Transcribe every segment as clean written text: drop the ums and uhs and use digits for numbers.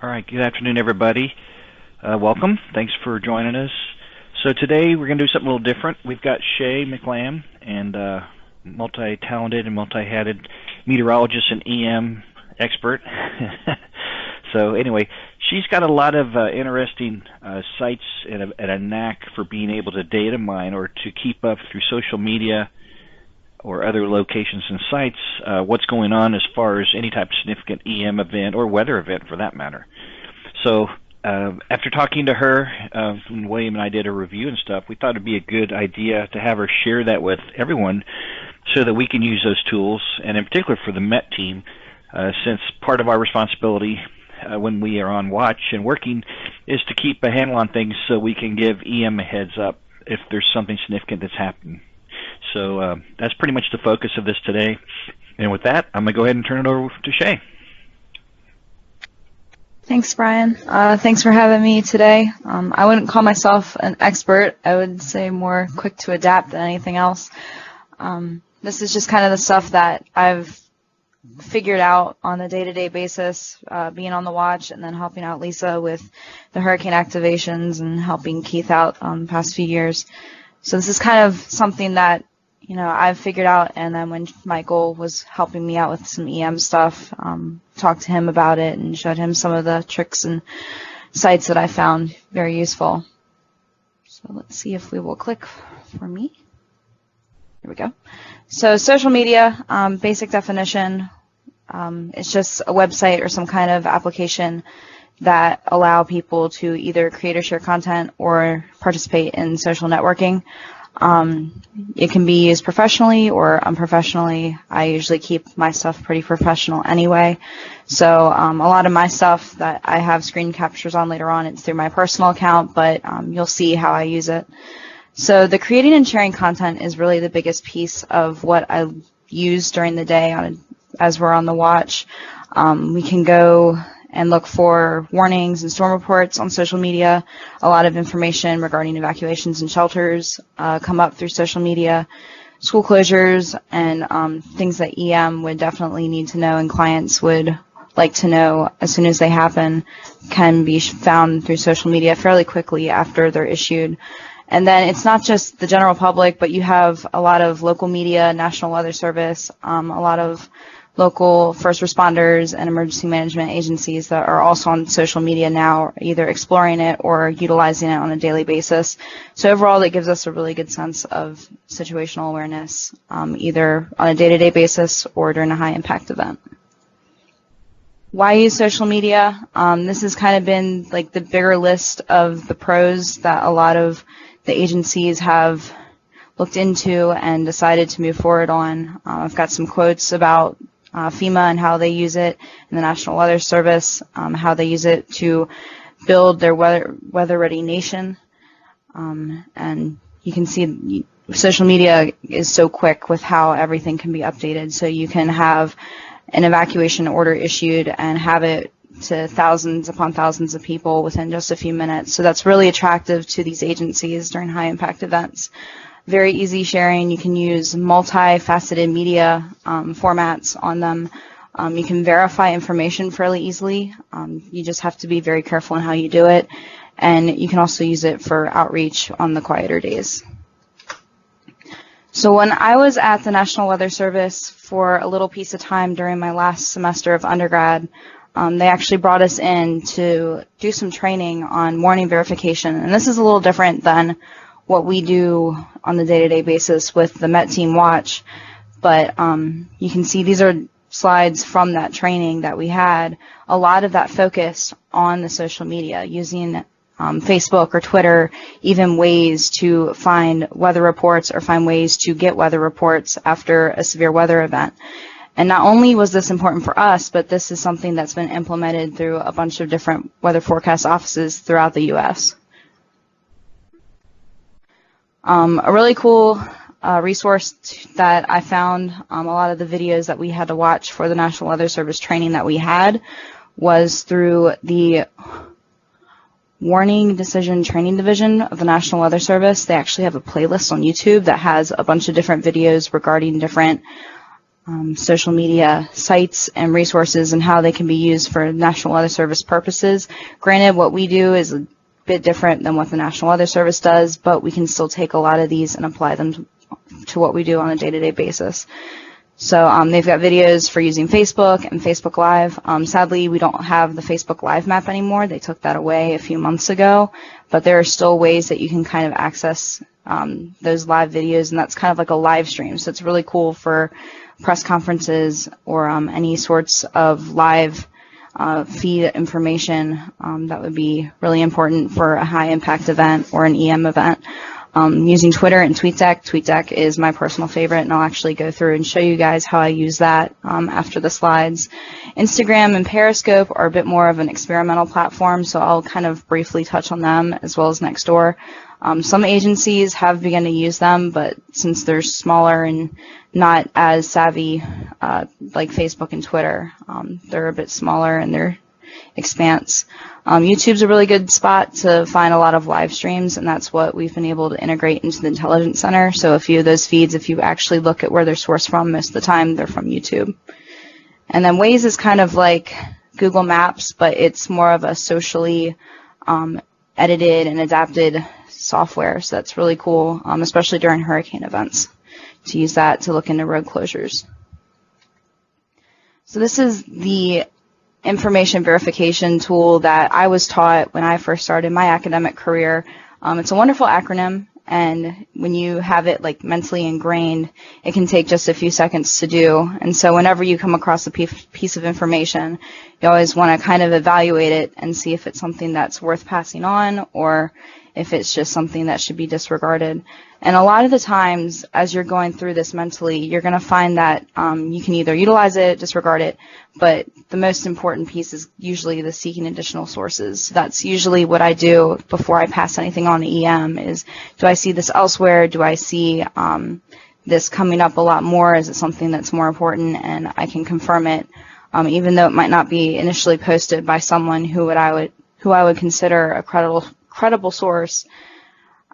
All right, good afternoon, everybody. Welcome. Thanks for joining us. So today we're going to do something a little different. We've got Shay McLam, and multi-talented and multi-hatted meteorologist and EM expert. So anyway, she's got a lot of interesting sites and a knack for being able to data mine or to keep up through social media or other locations and sites what's going on as far as any type of significant EM event or weather event for that matter. So after talking to her, when William and I did a review and stuff, we thought it'd be a good idea to have her share that with everyone so that we can use those tools, and in particular for the Met team, since part of our responsibility when we are on watch and working is to keep a handle on things so we can give EM a heads up if there's something significant that's happening. So that's pretty much the focus of this today. And with that, I'm going to go ahead and turn it over to Shay. Thanks, Brian. Thanks for having me today. I wouldn't call myself an expert. I would say more quick to adapt than anything else. This is just kind of the stuff that I've figured out on a day-to-day basis, being on the watch and then helping out Lisa with the hurricane activations and helping Keith out the past few years. So this is kind of something that I've figured out, and then when Michael was helping me out with some EM stuff, talked to him about it and showed him some of the tricks and sites that I found very useful. So let's see if we will click for me. Here we go. So social media, basic definition, it's just a website or some kind of application that allow people to either create or share content or participate in social networking. It can be used professionally or unprofessionally. I usually keep my stuff pretty professional anyway. So a lot of my stuff that I have screen captures on later on, it's through my personal account, but you'll see how I use it. So the creating and sharing content is really the biggest piece of what I use during the day as we're on the watch. We can go and look for warnings and storm reports on social media. A lot of information regarding evacuations and shelters come up through social media. School closures and things that EM would definitely need to know and clients would like to know as soon as they happen can be found through social media fairly quickly after they're issued. And then it's not just the general public, but you have a lot of local media, National Weather Service, a lot of local first responders and emergency management agencies that are also on social media now, either exploring it or utilizing it on a daily basis. So overall, that gives us a really good sense of situational awareness, either on a day-to-day basis or during a high-impact event. Why use social media? This has kind of been like the bigger list of the pros that a lot of the agencies have looked into and decided to move forward on. I've got some quotes about FEMA and how they use it, and the National Weather Service, how they use it to build their weather-ready nation. And you can see social media is so quick with how everything can be updated. So you can have an evacuation order issued and have it to thousands upon thousands of people within just a few minutes. So that's really attractive to these agencies during high-impact events. Very easy sharing. You can use multi-faceted media formats on them. You can verify information fairly easily. You just have to be very careful in how you do it. And you can also use it for outreach on the quieter days. So when I was at the National Weather Service for a little piece of time during my last semester of undergrad, they actually brought us in to do some training on warning verification. And this is a little different than what we do on the day-to-day basis with the Met Team Watch. But you can see these are slides from that training that we had. A lot of that focused on the social media, using Facebook or Twitter, even ways to find weather reports or find ways to get weather reports after a severe weather event. And not only was this important for us, but this is something that's been implemented through a bunch of different weather forecast offices throughout the U.S. A really cool resource that I found, a lot of the videos that we had to watch for the National Weather Service training that we had was through the Warning Decision Training Division of the National Weather Service. They actually have a playlist on YouTube that has a bunch of different videos regarding different social media sites and resources and how they can be used for National Weather Service purposes. Granted, what we do is a bit different than what the National Weather Service does, but we can still take a lot of these and apply them to what we do on a day-to-day basis. So they've got videos for using Facebook and Facebook Live. Sadly, we don't have the Facebook Live map anymore. They took that away a few months ago, but there are still ways that you can kind of access those live videos, and that's kind of like a live stream. So it's really cool for press conferences or any sorts of live feed information that would be really important for a high-impact event or an EM event. Using Twitter and TweetDeck. TweetDeck is my personal favorite, and I'll actually go through and show you guys how I use that after the slides. Instagram and Periscope are a bit more of an experimental platform, so I'll kind of briefly touch on them, as well as Nextdoor. Some agencies have begun to use them, but since they're smaller and not as savvy like Facebook and Twitter, they're a bit smaller in their expanse. YouTube's a really good spot to find a lot of live streams, and that's what we've been able to integrate into the Intelligence Center. So a few of those feeds, if you actually look at where they're sourced from, most of the time they're from YouTube. And then Waze is kind of like Google Maps, but it's more of a socially edited and adapted software. So that's really cool, especially during hurricane events, to use that to look into road closures. So this is the information verification tool that I was taught when I first started my academic career. It's a wonderful acronym, and when you have it like mentally ingrained, it can take just a few seconds to do. And so whenever you come across a piece of information, you always want to kind of evaluate it and see if it's something that's worth passing on or if it's just something that should be disregarded. And a lot of the times, as you're going through this mentally, you're going to find that you can either utilize it, disregard it, but the most important piece is usually the seeking additional sources. So that's usually what I do before I pass anything on to EM is, do I see this elsewhere? Do I see this coming up a lot more? Is it something that's more important? And I can confirm it, even though it might not be initially posted by someone who I would consider a credible source.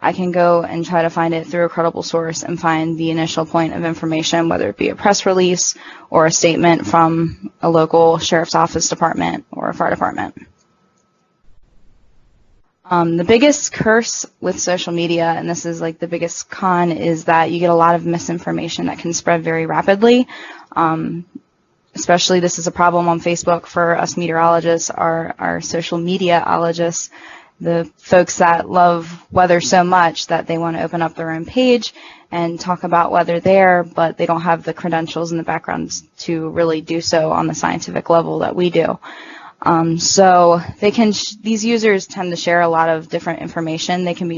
I can go and try to find it through a credible source and find the initial point of information, whether it be a press release or a statement from a local sheriff's office department or a fire department. The biggest curse with social media, and this is like the biggest con, is that you get a lot of misinformation that can spread very rapidly. Especially this is a problem on Facebook for us meteorologists, our social mediaologists, the folks that love weather so much that they want to open up their own page and talk about weather there, but they don't have the credentials and the backgrounds to really do so on the scientific level that we do. So these users tend to share a lot of different information. It can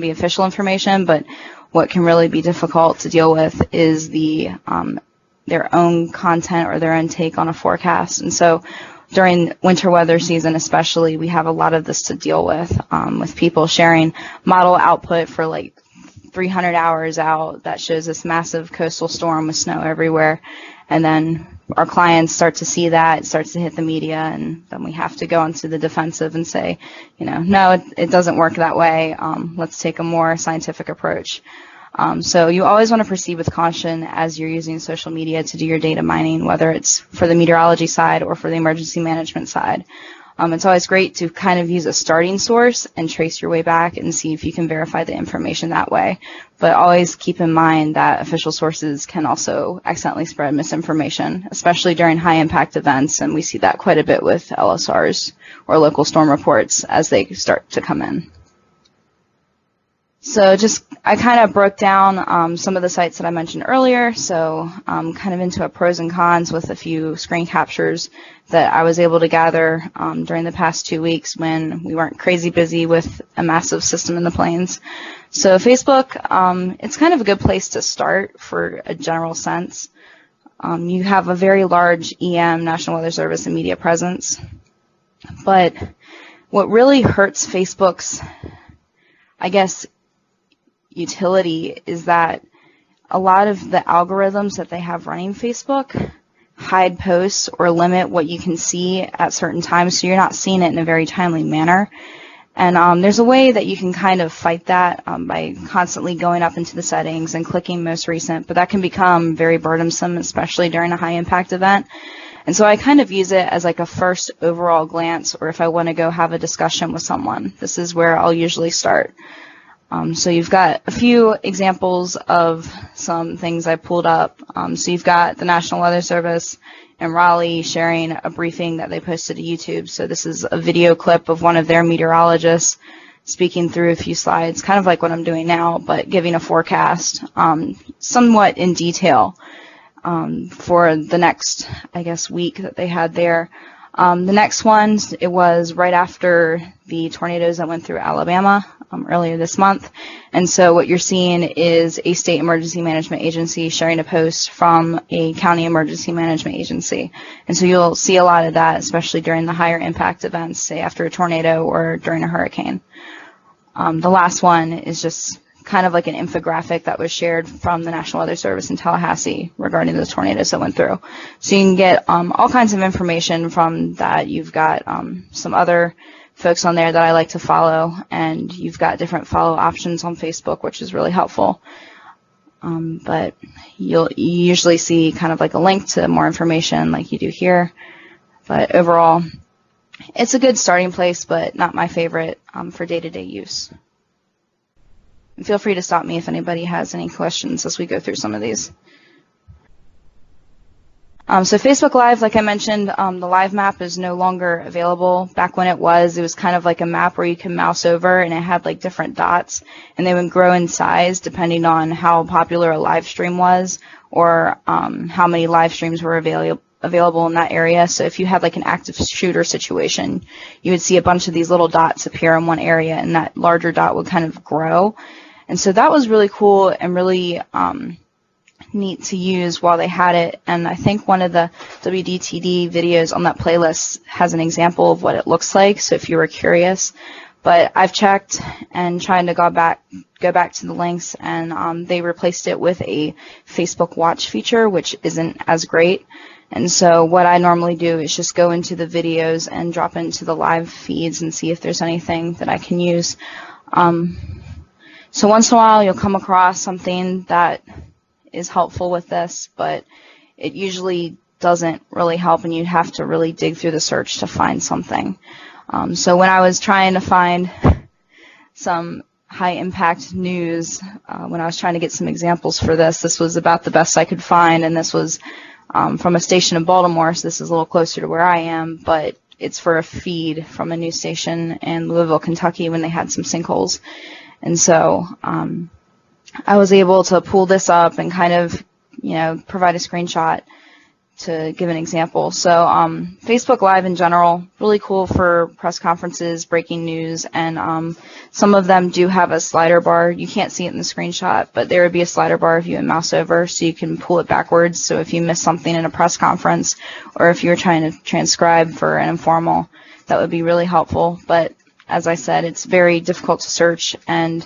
be official information, but what can really be difficult to deal with is their own content or their own take on a forecast. And so during winter weather season especially, we have a lot of this to deal with people sharing model output for like 300 hours out that shows this massive coastal storm with snow everywhere. And then our clients start to see that, it starts to hit the media, and then we have to go into the defensive and say, no, it doesn't work that way. Let's take a more scientific approach. So you always want to proceed with caution as you're using social media to do your data mining, whether it's for the meteorology side or for the emergency management side. It's always great to kind of use a starting source and trace your way back and see if you can verify the information that way. But always keep in mind that official sources can also accidentally spread misinformation, especially during high-impact events, and we see that quite a bit with LSRs or local storm reports as they start to come in. So I kind of broke down some of the sites that I mentioned earlier, so kind of into a pros and cons with a few screen captures that I was able to gather during the past 2 weeks when we weren't crazy busy with a massive system in the plains. So Facebook, it's kind of a good place to start for a general sense. You have a very large EM, National Weather Service, and media presence, but what really hurts Facebook's, I guess, utility is that a lot of the algorithms that they have running Facebook hide posts or limit what you can see at certain times, so you're not seeing it in a very timely manner. And there's a way that you can kind of fight that by constantly going up into the settings and clicking most recent, but that can become very burdensome, especially during a high impact event. And so I kind of use it as like a first overall glance, or if I want to go have a discussion with someone, this is where I'll usually start. So you've got a few examples of some things I pulled up. So you've got the National Weather Service in Raleigh sharing a briefing that they posted to YouTube. So this is a video clip of one of their meteorologists speaking through a few slides, kind of like what I'm doing now, but giving a forecast somewhat in detail for the next, I guess, week that they had there. The next one, it was right after the tornadoes that went through Alabama earlier this month. And so what you're seeing is a state emergency management agency sharing a post from a county emergency management agency. And so you'll see a lot of that, especially during the higher impact events, say after a tornado or during a hurricane. The last one is just kind of like an infographic that was shared from the National Weather Service in Tallahassee regarding the tornadoes that went through. So you can get all kinds of information from that. You've got some other folks on there that I like to follow, and you've got different follow options on Facebook, which is really helpful. But you usually see kind of like a link to more information like you do here. But overall, it's a good starting place, but not my favorite for day-to-day use. And feel free to stop me if anybody has any questions as we go through some of these. So Facebook Live, like I mentioned, the live map is no longer available. Back when it was kind of like a map where you can mouse over and it had like different dots, and they would grow in size depending on how popular a live stream was, or how many live streams were available in that area. So if you had like an active shooter situation, you would see a bunch of these little dots appear in one area, and that larger dot would kind of grow. And so that was really cool and really neat to use while they had it. And I think one of the WDTD videos on that playlist has an example of what it looks like, so if you were curious. But I've checked and trying to go back to the links, and they replaced it with a Facebook Watch feature, which isn't as great. And so what I normally do is just go into the videos and drop into the live feeds and see if there's anything that I can use. So once in a while you'll come across something that is helpful with this, but it usually doesn't really help, and you'd have to really dig through the search to find something. So when I was trying to find some high impact news, when I was trying to get some examples for this, this was about the best I could find, and this was from a station in Baltimore, so this is a little closer to where I am, but it's for a feed from a news station in Louisville, Kentucky, when they had some sinkholes. And so I was able to pull this up and kind of, provide a screenshot to give an example. So Facebook Live in general, really cool for press conferences, breaking news, and some of them do have a slider bar. You can't see it in the screenshot, but there would be a slider bar if you mouse over, so you can pull it backwards. So if you miss something in a press conference, or if you're trying to transcribe for an informal, that would be really helpful. But as I said, it's very difficult to search, and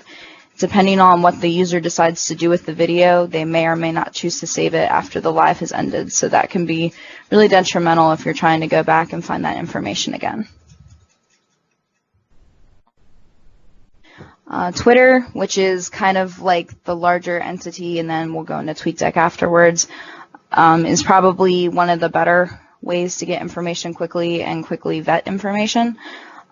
depending on what the user decides to do with the video, they may or may not choose to save it after the live has ended. So that can be really detrimental if you're trying to go back and find that information again. Twitter, which is kind of like the larger entity, and then we'll go into TweetDeck afterwards, is probably one of the better ways to get information quickly and quickly vet information.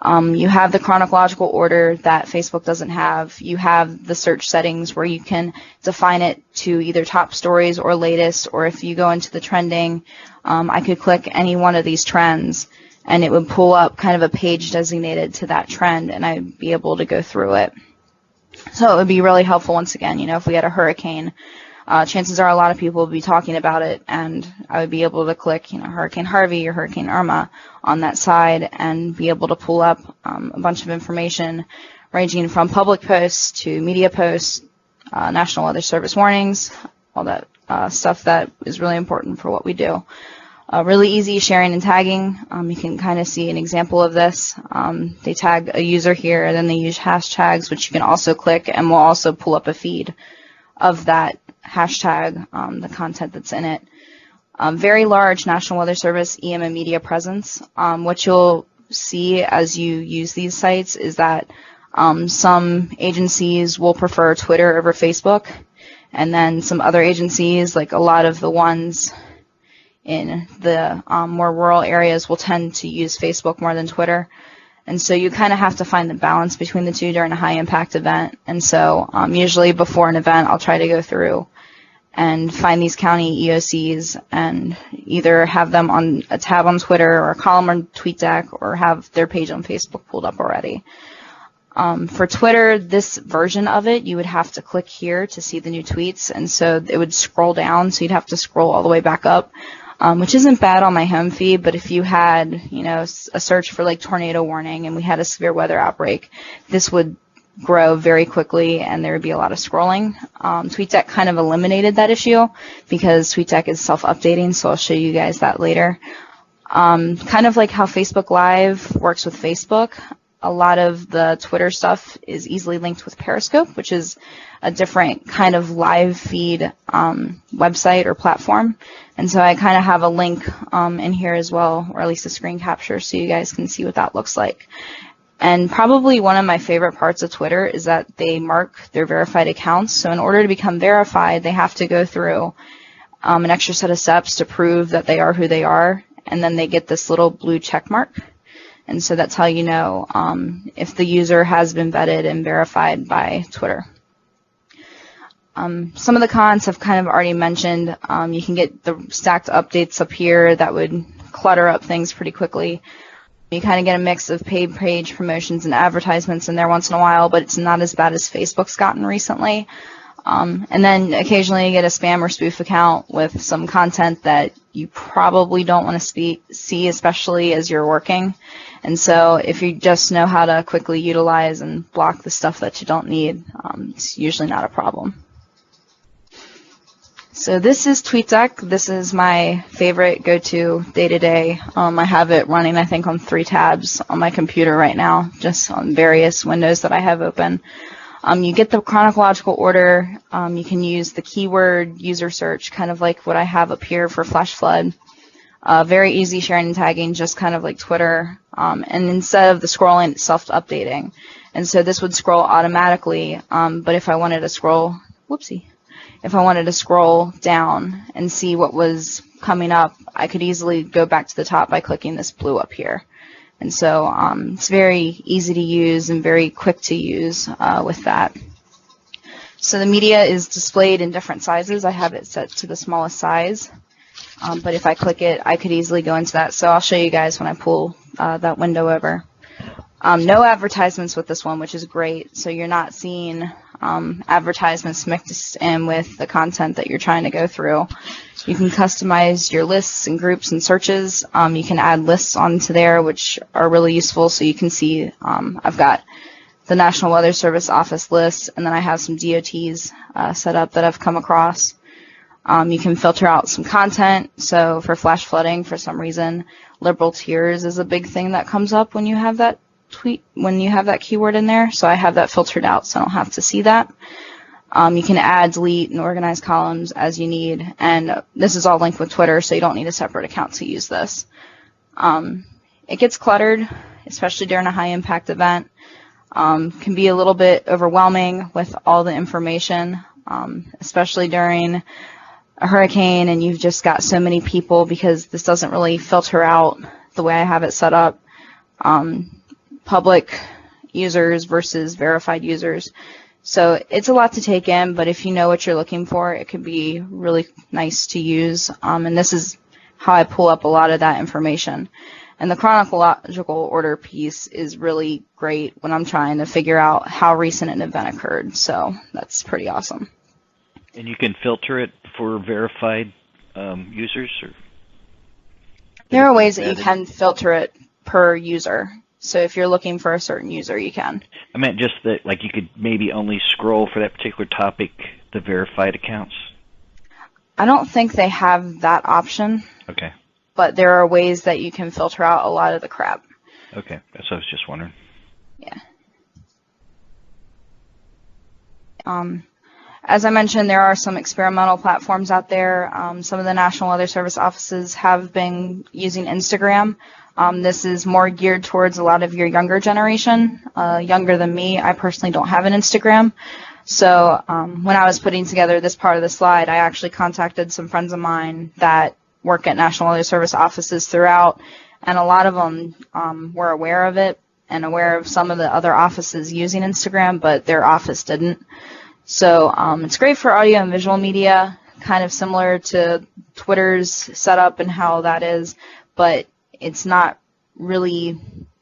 You have the chronological order that Facebook doesn't have. You have the search settings where you can define it to either top stories or latest, or if you go into the trending, I could click any one of these trends and it would pull up kind of a page designated to that trend, and I'd be able to go through it. So it would be really helpful, once again, if we had a hurricane, chances are a lot of people would be talking about it, and I would be able to click, Hurricane Harvey or Hurricane Irma on that side and be able to pull up a bunch of information ranging from public posts to media posts, National Weather Service warnings, all that stuff that is really important for what we do. Really easy sharing and tagging. You can kind of see an example of this. They tag a user here, and then they use hashtags, which you can also click, and will also pull up a feed of that hashtag, the content that's in it. Very large National Weather Service EM and media presence. What you'll see as you use these sites is that some agencies will prefer Twitter over Facebook, and then some other agencies, like a lot of the ones in the more rural areas, will tend to use Facebook more than Twitter. And so you kind of have to find the balance between the two during a high impact event. And so usually before an event, I'll try to go through and find these county EOCs and either have them on a tab on Twitter or a column on TweetDeck or have their page on Facebook pulled up already. For Twitter, this version of it, you would have to click here to see the new tweets, and so it would scroll down, so you'd have to scroll all the way back up, which isn't bad on my home feed, but if you had, a search for like tornado warning and we had a severe weather outbreak, this would grow very quickly and there would be a lot of scrolling. TweetDeck kind of eliminated that issue because TweetDeck is self-updating, so I'll show you guys that later. Kind of like how Facebook Live works with Facebook, a lot of the Twitter stuff is easily linked with Periscope, which is a different kind of live feed website or platform. And so I kind of have a link in here as well, or at least a screen capture, so you guys can see what that looks like. And probably one of my favorite parts of Twitter is that they mark their verified accounts. So in order to become verified, they have to go through an extra set of steps to prove that they are who they are, and then they get this little blue check mark. And so that's how you know if the user has been vetted and verified by Twitter. Some of the cons I've kind of already mentioned. You can get the stacked updates up here that would clutter up things pretty quickly. You kind of get a mix of paid page promotions and advertisements in there once in a while, but it's not as bad as Facebook's gotten recently. And then occasionally you get a spam or spoof account with some content that you probably don't want to see, especially as you're working. And so if you just know how to quickly utilize and block the stuff that you don't need, it's usually not a problem. So this is TweetDeck. This is my favorite go-to day-to-day. I have it running, I think, on 3 tabs on my computer right now, just on various windows that I have open. You get the chronological order. You can use the keyword user search, kind of like what I have up here for flash flood. Very easy sharing and tagging, just kind of like Twitter. And instead of the scrolling, it's self-updating. And so this would scroll automatically. But if I wanted to scroll, if I wanted to scroll down and see what was coming up, I could easily go back to the top by clicking this blue up here. And so it's very easy to use and very quick to use with that. So the media is displayed in different sizes. I have it set to the smallest size. But if I click it, I could easily go into that. So I'll show you guys when I pull that window over. No advertisements with this one, which is great. So you're not seeing advertisements mixed in with the content that you're trying to go through. You can customize your lists and groups and searches. You can add lists onto there, which are really useful. So you can see I've got the National Weather Service office list, and then I have some DOTs set up that I've come across. You can filter out some content. So for flash flooding, for some reason, liberal tears is a big thing that comes up when you have that keyword in there. So I have that filtered out so I don't have to see that. You can add, delete, and organize columns as you need. And this is all linked with Twitter, so you don't need a separate account to use this. It gets cluttered, especially during a high impact event. Can be a little bit overwhelming with all the information, especially during a hurricane and you've just got so many people, because this doesn't really filter out the way I have it set up. Public users versus verified users. So it's a lot to take in, but if you know what you're looking for, it can be really nice to use. And this is how I pull up a lot of that information. And the chronological order piece is really great when I'm trying to figure out how recent an event occurred. So that's pretty awesome. And you can filter it for verified users? Or there are ways that you can filter it per user. So if you're looking for a certain user, you can. I meant just that, like, you could maybe only scroll for that particular topic, the verified accounts. I don't think they have that option. Okay. But there are ways that you can filter out a lot of the crap. Okay, that's what I was just wondering. Yeah. As I mentioned, there are some experimental platforms out there. Some of the National Weather Service offices have been using Instagram. This is more geared towards a lot of your younger generation, younger than me. I personally don't have an Instagram. So when I was putting together this part of the slide, I actually contacted some friends of mine that work at National Weather Service offices throughout, and a lot of them were aware of it and aware of some of the other offices using Instagram, but their office didn't. So it's great for audio and visual media, kind of similar to Twitter's setup and how that is, but it's not really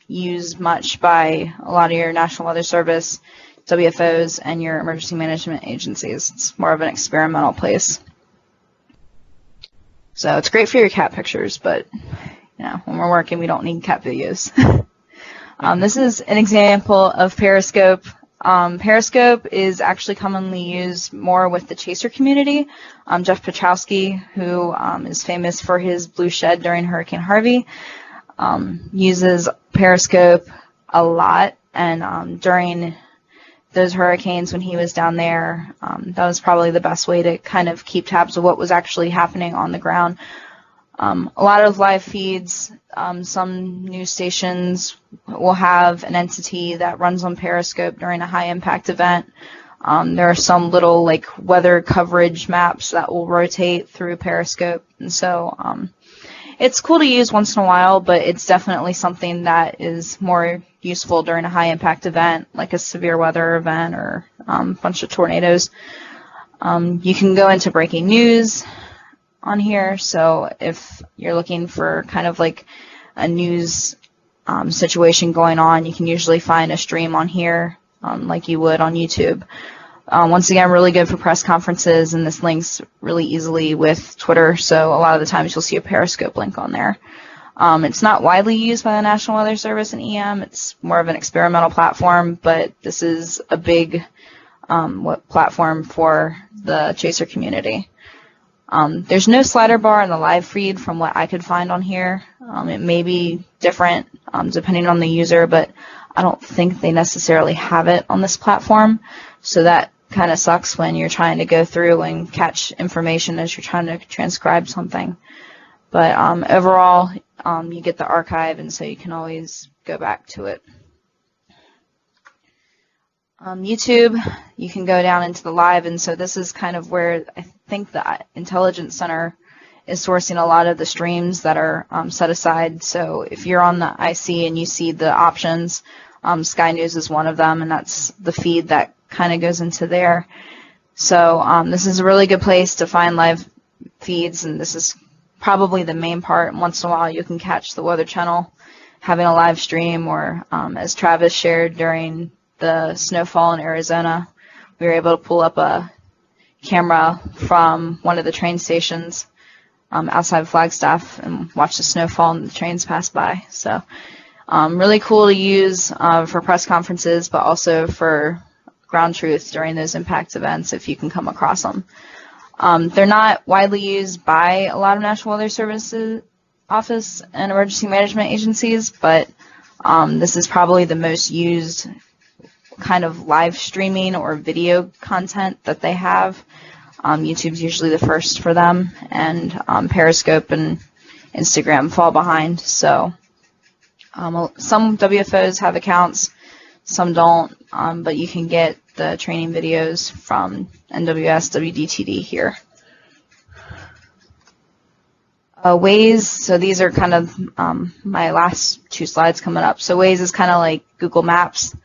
used much by a lot of your National Weather Service, WFOs, and your emergency management agencies. It's more of an experimental place. So it's great for your cat pictures, but when we're working, we don't need cat videos. This is an example of Periscope. Periscope is actually commonly used more with the chaser community. Jeff Petrowski, who is famous for his blue shed during Hurricane Harvey, uses Periscope a lot, and during those hurricanes when he was down there, that was probably the best way to kind of keep tabs of what was actually happening on the ground. A lot of live feeds, some news stations will have an entity that runs on Periscope during a high impact event. There are some little weather coverage maps that will rotate through Periscope, and so it's cool to use once in a while, but it's definitely something that is more useful during a high impact event, like a severe weather event or a bunch of tornadoes. You can go into breaking news on here, so if you're looking for kind of like a news situation going on, you can usually find a stream on here like you would on YouTube. Once again, really good for press conferences, and this links really easily with Twitter, so a lot of the times you'll see a Periscope link on there. It's not widely used by the National Weather Service and EM. It's more of an experimental platform, but this is a big platform for the chaser community. There's no slider bar in the live feed from what I could find on here. It may be different depending on the user, but I don't think they necessarily have it on this platform, so that kind of sucks when you're trying to go through and catch information as you're trying to transcribe something. But overall, you get the archive, and so you can always go back to it. YouTube, you can go down into the live, and so this is kind of where I think the Intelligence Center is sourcing a lot of the streams that are set aside. So if you're on the IC and you see the options, Sky News is one of them, and that's the feed that kind of goes into there. So this is a really good place to find live feeds, and this is probably the main part. Once in a while you can catch the Weather Channel having a live stream, or as Travis shared during the snowfall in Arizona, we were able to pull up a camera from one of the train stations outside of Flagstaff and watch the snowfall and the trains pass by. So really cool to use for press conferences, but also for ground truth during those impact events if you can come across them. They're not widely used by a lot of National Weather Services office and emergency management agencies, but this is probably the most used kind of live streaming or video content that they have. YouTube's usually the first for them, and Periscope and Instagram fall behind. So some WFOs have accounts, some don't, but you can get the training videos from NWS WDTD here. Waze, so these are kind of my last two slides coming up. So Waze is kind of like Google Maps,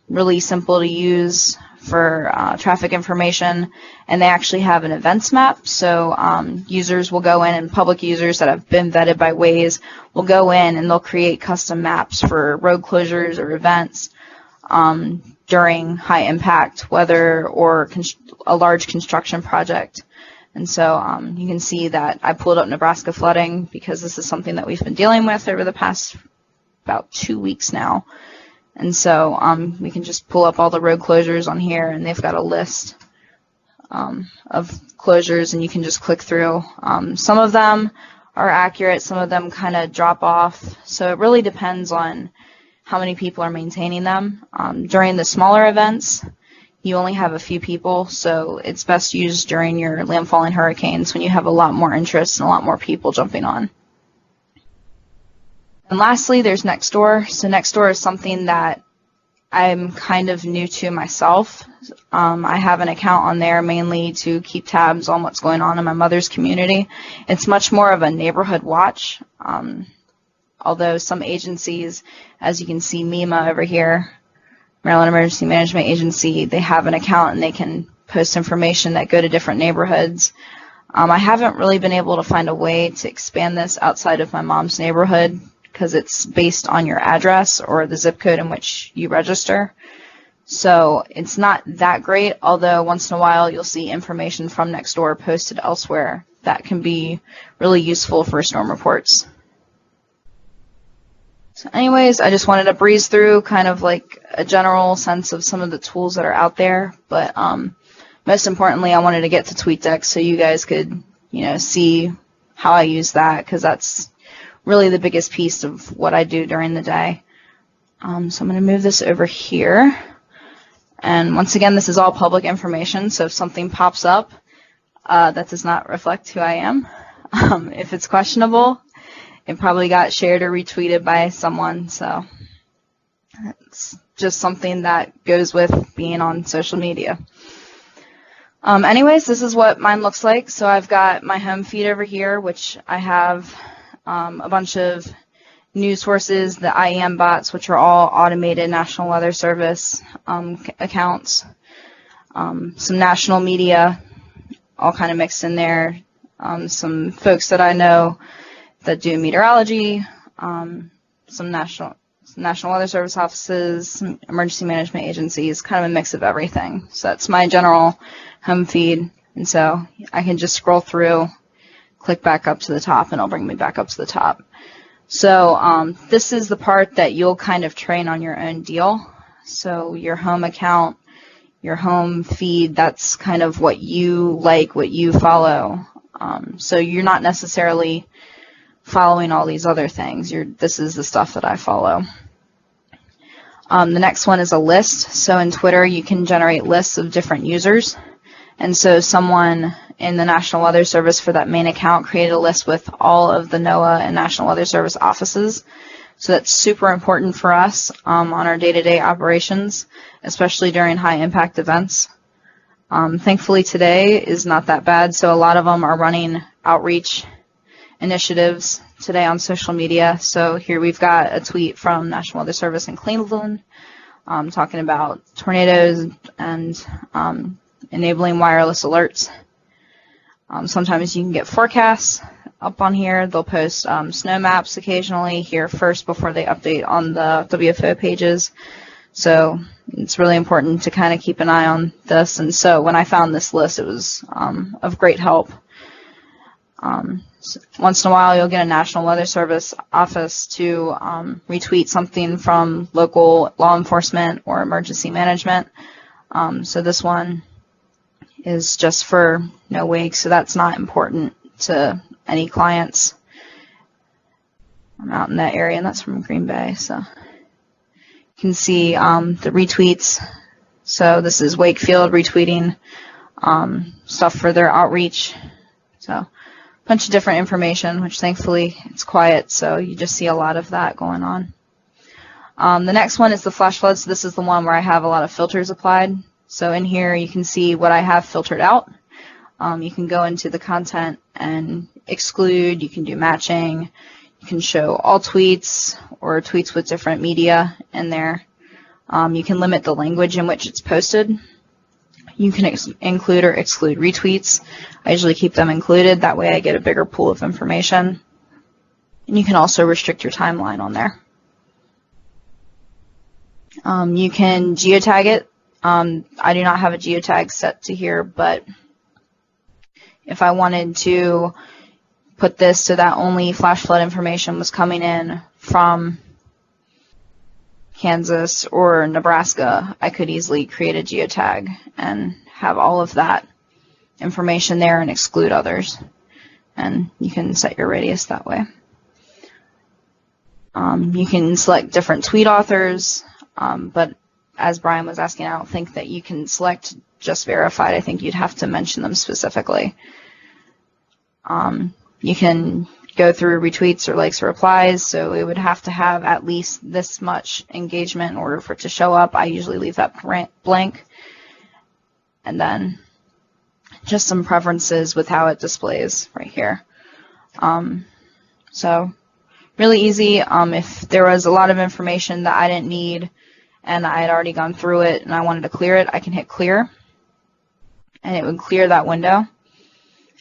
really simple to use for traffic information, and they actually have an events map. So users will go in, and public users that have been vetted by Waze will go in and they'll create custom maps for road closures or events during high impact weather or a large construction project. And so you can see that I pulled up Nebraska flooding because this is something that we've been dealing with over the past about 2 weeks now. And so we can just pull up all the road closures on here, and they've got a list of closures, and you can just click through. Some of them are accurate, some of them kind of drop off. So it really depends on how many people are maintaining them. During the smaller events, you only have a few people, so it's best used during your landfalling hurricanes when you have a lot more interest and a lot more people jumping on. And lastly, there's Nextdoor. So Nextdoor is something that I'm kind of new to myself. I have an account on there mainly to keep tabs on what's going on in my mother's community. It's much more of a neighborhood watch, although some agencies, as you can see MEMA over here, Maryland Emergency Management Agency, they have an account and they can post information that go to different neighborhoods. I haven't really been able to find a way to expand this outside of my mom's neighborhood because it's based on your address or the zip code in which you register. So it's not that great, although once in a while you'll see information from Nextdoor posted elsewhere that can be really useful for storm reports. So anyways, I just wanted to breeze through kind of like a general sense of some of the tools that are out there, but most importantly, I wanted to get to TweetDeck so you guys could, see how I use that, because that's really the biggest piece of what I do during the day. So I'm going to move this over here. And once again, this is all public information, so if something pops up, that does not reflect who I am. If it's questionable, it probably got shared or retweeted by someone, so it's just something that goes with being on social media. Anyways, this is what mine looks like. So I've got my home feed over here, which I have a bunch of news sources, the IEM bots, which are all automated National Weather Service accounts, some national media, all kind of mixed in there, some folks that I know that do meteorology, some National Weather Service offices, some emergency management agencies, kind of a mix of everything. So that's my general home feed, and so I can just scroll through, click back up to the top, and it'll bring me back up to the top. So this is the part that you'll kind of train on your own deal. So your home account, your home feed, that's kind of what you like, what you follow. So you're not necessarily following all these other things. This is the stuff that I follow. The next one is a list. So in Twitter, you can generate lists of different users. And so someone in the National Weather Service for that main account created a list with all of the NOAA and National Weather Service offices. So that's super important for us on our day-to-day operations, especially during high-impact events. Thankfully, today is not that bad, so a lot of them are running outreach initiatives today on social media. So here we've got a tweet from National Weather Service in Cleveland talking about tornadoes and enabling wireless alerts. Sometimes you can get forecasts up on here. They'll post snow maps occasionally here first before they update on the WFO pages. So it's really important to kind of keep an eye on this. And so when I found this list, it was of great help. Once in a while, you'll get a National Weather Service office to retweet something from local law enforcement or emergency management. So this one is just for no wake, so that's not important to any clients. I'm out in that area, and that's from Green Bay, so you can see the retweets. So this is Wakefield retweeting stuff for their outreach. So a bunch of different information, which thankfully it's quiet, so you just see a lot of that going on. The next one is the flash floods. So this is the one where I have a lot of filters applied. So in here you can see what I have filtered out. You can go into the content and exclude. You can do matching. You can show all tweets or tweets with different media in there. You can limit the language in which it's posted. You can include or exclude retweets. I usually keep them included. That way I get a bigger pool of information. And you can also restrict your timeline on there. You can geotag it. I do not have a geotag set to here, but if I wanted to put this so that only flash flood information was coming in from Kansas or Nebraska, I could easily create a geotag and have all of that information there and exclude others. And you can set your radius that way. You can select different tweet authors, but as Brian was asking, I don't think that you can select just verified. I think you'd have to mention them specifically. You can go through retweets or likes or replies, so it would have to have at least this much engagement in order for it to show up. I usually leave that blank. And then just some preferences with how it displays right here. So really easy. If there was a lot of information that I didn't need and I had already gone through it and I wanted to clear it, I can hit clear and it would clear that window.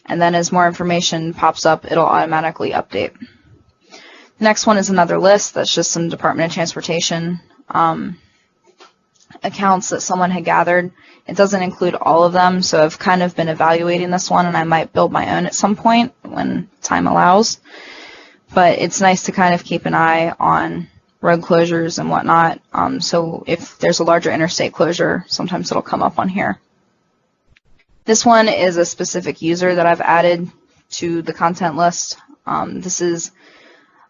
And then as more information pops up, it'll automatically update. The next one is another list. That's just some Department of Transportation accounts that someone had gathered. It doesn't include all of them, so I've kind of been evaluating this one, and I might build my own at some point when time allows. But it's nice to kind of keep an eye on road closures and whatnot. So if there's a larger interstate closure, sometimes it'll come up on here. This one is a specific user that I've added to the content list. This is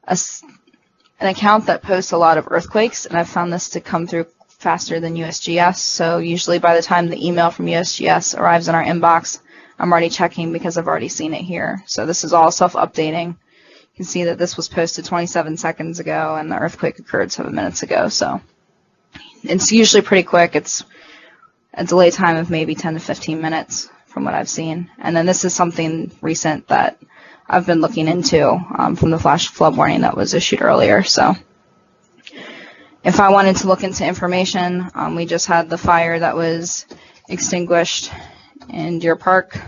an account that posts a lot of earthquakes, and I've found this to come through faster than USGS. So usually by the time the email from USGS arrives in our inbox, I'm already checking because I've already seen it here. So this is all self-updating. You can see that this was posted 27 seconds ago and the earthquake occurred 7 minutes ago. So it's usually pretty quick. It's a delay time of maybe 10 to 15 minutes from what I've seen. And then this is something recent that I've been looking into from the flash flood warning that was issued earlier. So if I wanted to look into information, we just had the fire that was extinguished in Deer Park.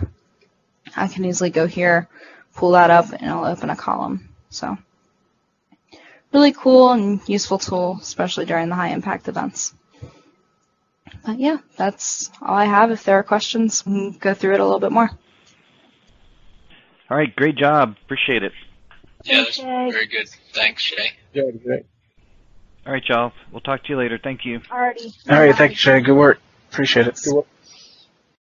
I can easily go here, pull that up, and it'll open a column. So really cool and useful tool, especially during the high impact events. But yeah, that's all I have. If there are questions, we can go through it a little bit more. All right, great job. Appreciate it. Yeah, that's very good. Thanks, Shay. Yeah, great. All right, y'all. We'll talk to you later. Thank you. Alrighty. All right, thank you, Shay. Good work. Appreciate it. Good work.